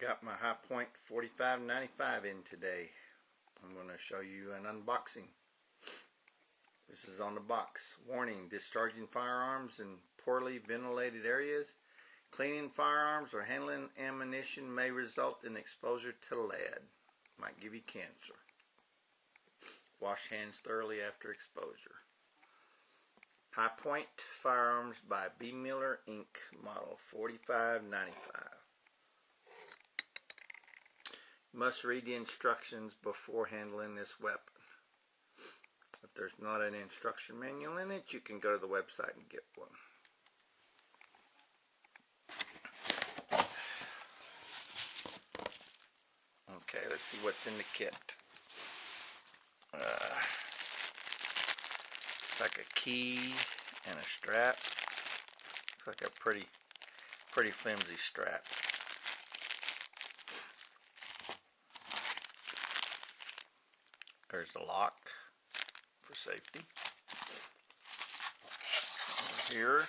Got my High Point 4595 in today. I'm going to show you an unboxing. This is on the box. Warning: discharging firearms in poorly ventilated areas, cleaning firearms, or handling ammunition may result in exposure to lead. Might give you cancer. Wash hands thoroughly after exposure. High Point Firearms by B. Miller Inc. Model 4595. You must read the instructions before handling this weapon. If there's not an instruction manual in it, you can go to the website and get one. Okay, let's see what's in the kit. It's like a key and a strap. Looks like a pretty flimsy strap. There's a lock for safety. Here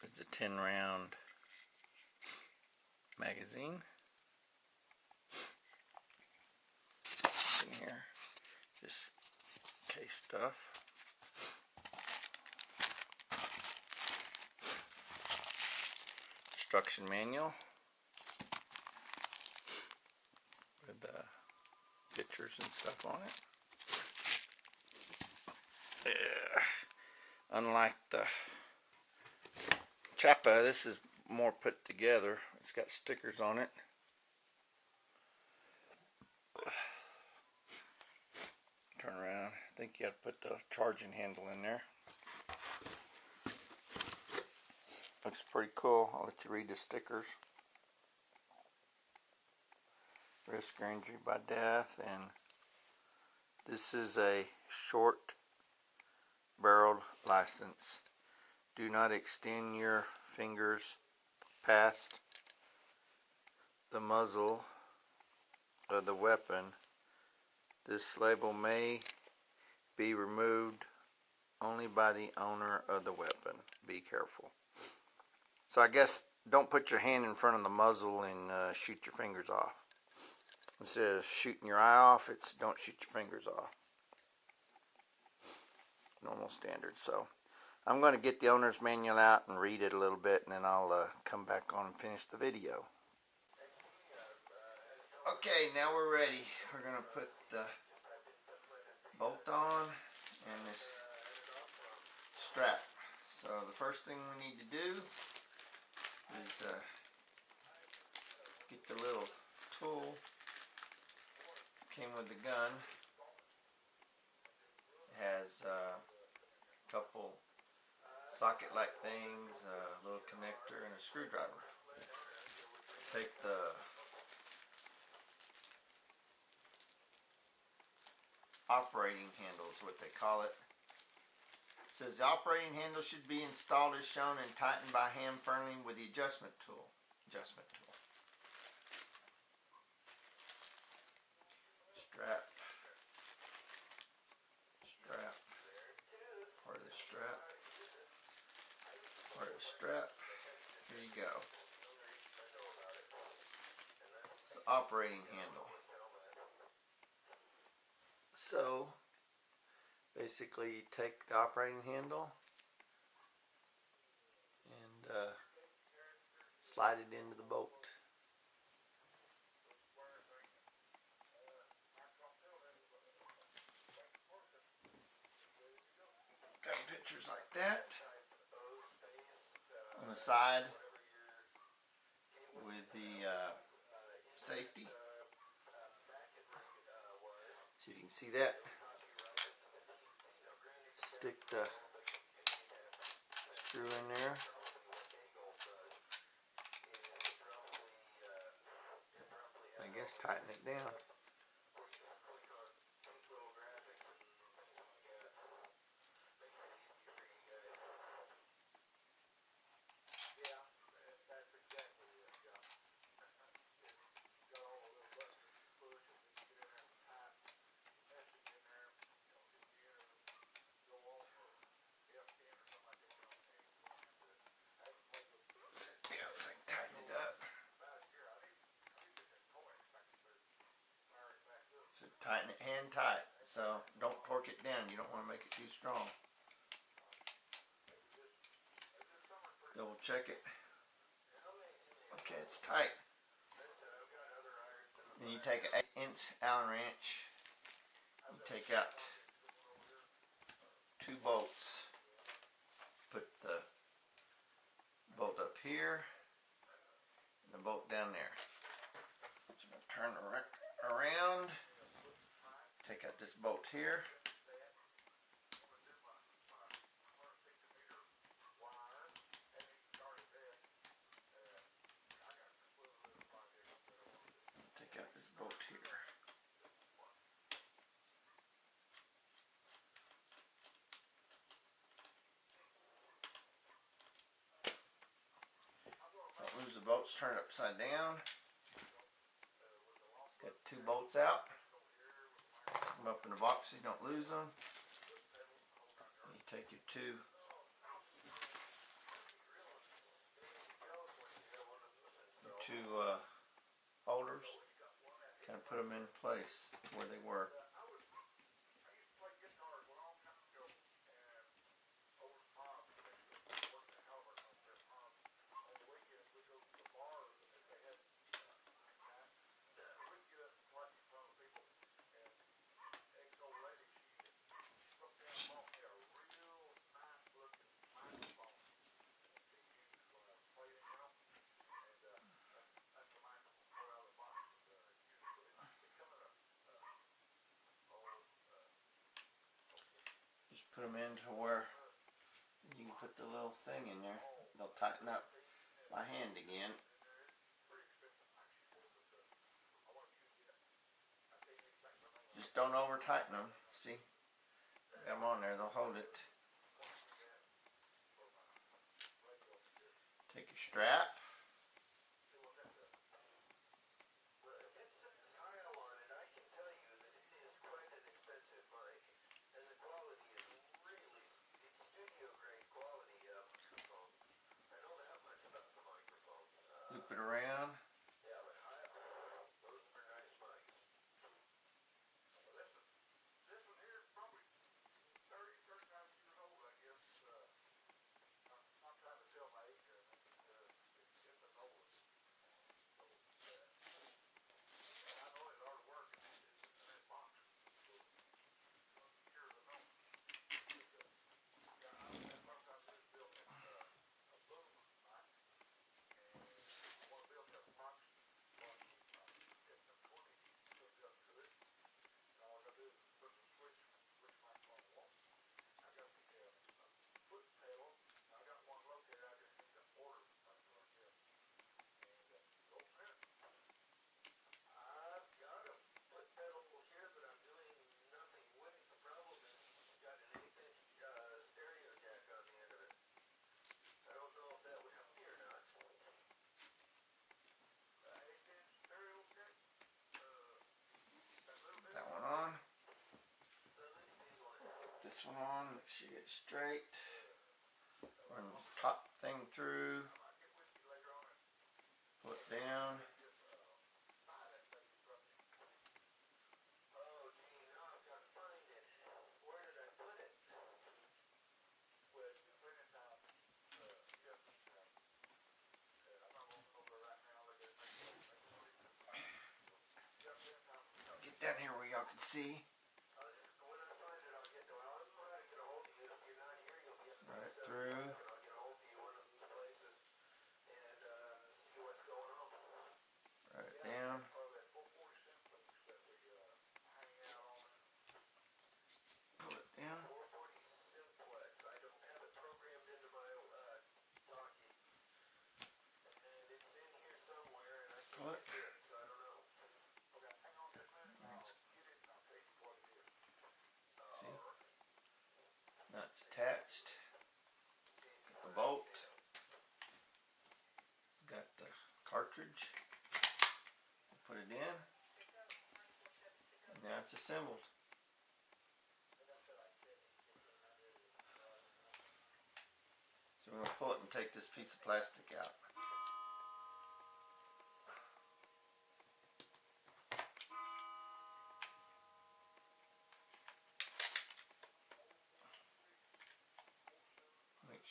is a 10-round magazine. In here, just case stuff. Instruction manual with pictures and stuff on it. Yeah. Unlike the Chapa, this is more put together. It's got stickers on it. Turn around. I think you got to put the charging handle in there. Looks pretty cool. I'll let you read the stickers. Risk or injury by death, and this is a short barreled license. Do not extend your fingers past the muzzle of the weapon. This label may be removed only by the owner of the weapon. Be careful. So I guess don't put your hand in front of the muzzle and shoot your fingers off. Instead of shooting your eye off, it's don't shoot your fingers off. Normal standard. So I'm going to get the owner's manual out and read it a little bit, and then I'll come back on and finish the video. Okay, now we're ready. We're going to put the bolt on and this strap. So the first thing we need to do is get the little tool. Came with the gun. It has a couple socket-like things, a little connector, and a screwdriver. Take the operating handle is what they call it. It says the operating handle should be installed as shown and tightened by hand firmly with the adjustment tool. Strap. Part of the strap. Part of the strap. Here you go. It's the operating handle. So basically you take the operating handle and slide it into the bolt. Got pictures like that on the side with the safety. See if you can see that. Stick the screw in there. I guess tighten it down. tighten it hand tight, so don't torque it down. You don't want to make it too strong. Double check it. Okay, it's tight. Then you take an 8-inch Allen wrench. You take out 2 bolts. Put the bolt up here and the bolt down there. So I'm going to turn around. Take out this bolt here. Take out this bolt here. Don't lose the bolts, turn it upside down. Got 2 bolts out. Put them up in the box so you don't lose them. You take your 2 holders, kind of put them in place where they were. Put them in to where you can put the little thing in there. They'll tighten up my hand again. Just don't over tighten them. See? Got them on there, they'll hold it. Take your strap. Loop it around. One on, make sure you get it straight. Run the top thing through. Pull it down. Get down here where y'all can see. Right through. Right down. Pull it down. Pull it. See? Now it's attached. Bolt. Got the cartridge. Put it in. And now it's assembled. So we're going to pull it and take this piece of plastic out.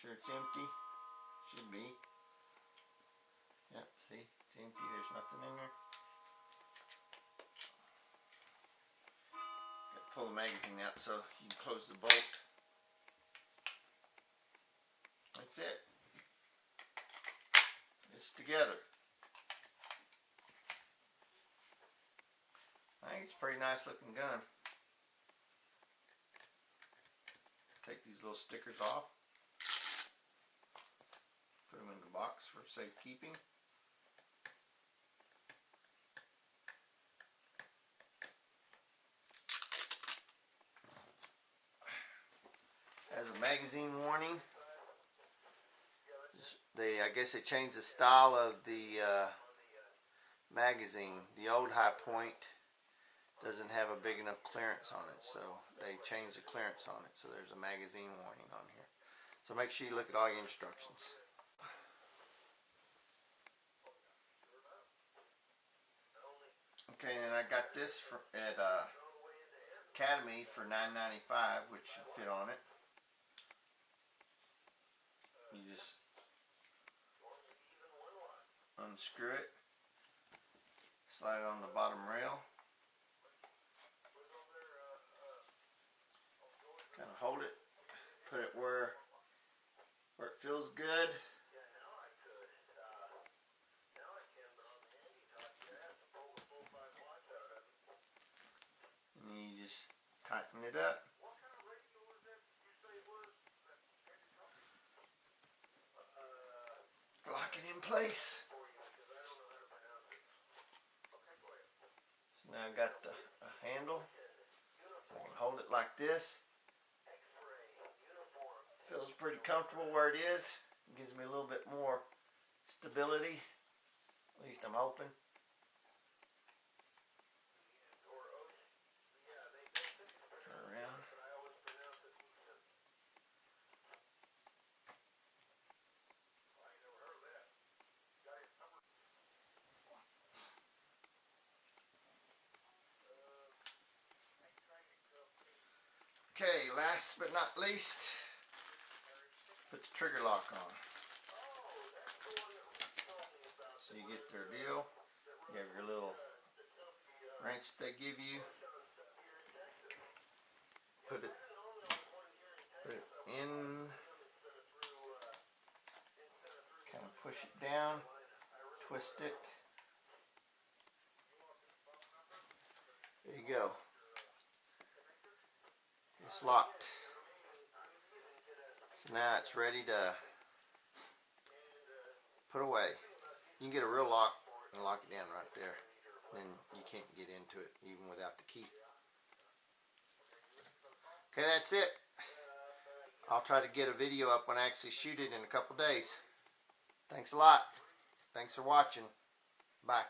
sure it's empty. Should be. Yep, see, it's empty. There's nothing in there. Got to pull the magazine out so you can close the bolt. That's it. It's together. I think it's a pretty nice looking gun. Take these little stickers off. Put them in the box for safekeeping. As a magazine warning, I guess they changed the style of the magazine. The old High Point doesn't have a big enough clearance on it, so they changed the clearance on it. So there's a magazine warning on here. So make sure you look at all your instructions. Okay, and I got this at Academy for $9.95, which should fit on it. You just unscrew it, slide it on the bottom rail, kind of hold it, put it where it feels good. And you just tighten it up. Lock it in place. So now I've got the handle. So I can hold it like this. Feels pretty comfortable where it is. It gives me a little bit more stability. At least I'm hoping. Turn around. Okay, last but not least, put the trigger lock on. So you get their deal. You have your little wrench they give you. Put it in. Kind of push it down. Twist it. There you go. It's locked. So now it's ready to put away. You can get a real lock and lock it in right there. Then you can't get into it even without the key. Okay, that's it. I'll try to get a video up when I actually shoot it in a couple days. Thanks a lot. Thanks for watching. Bye.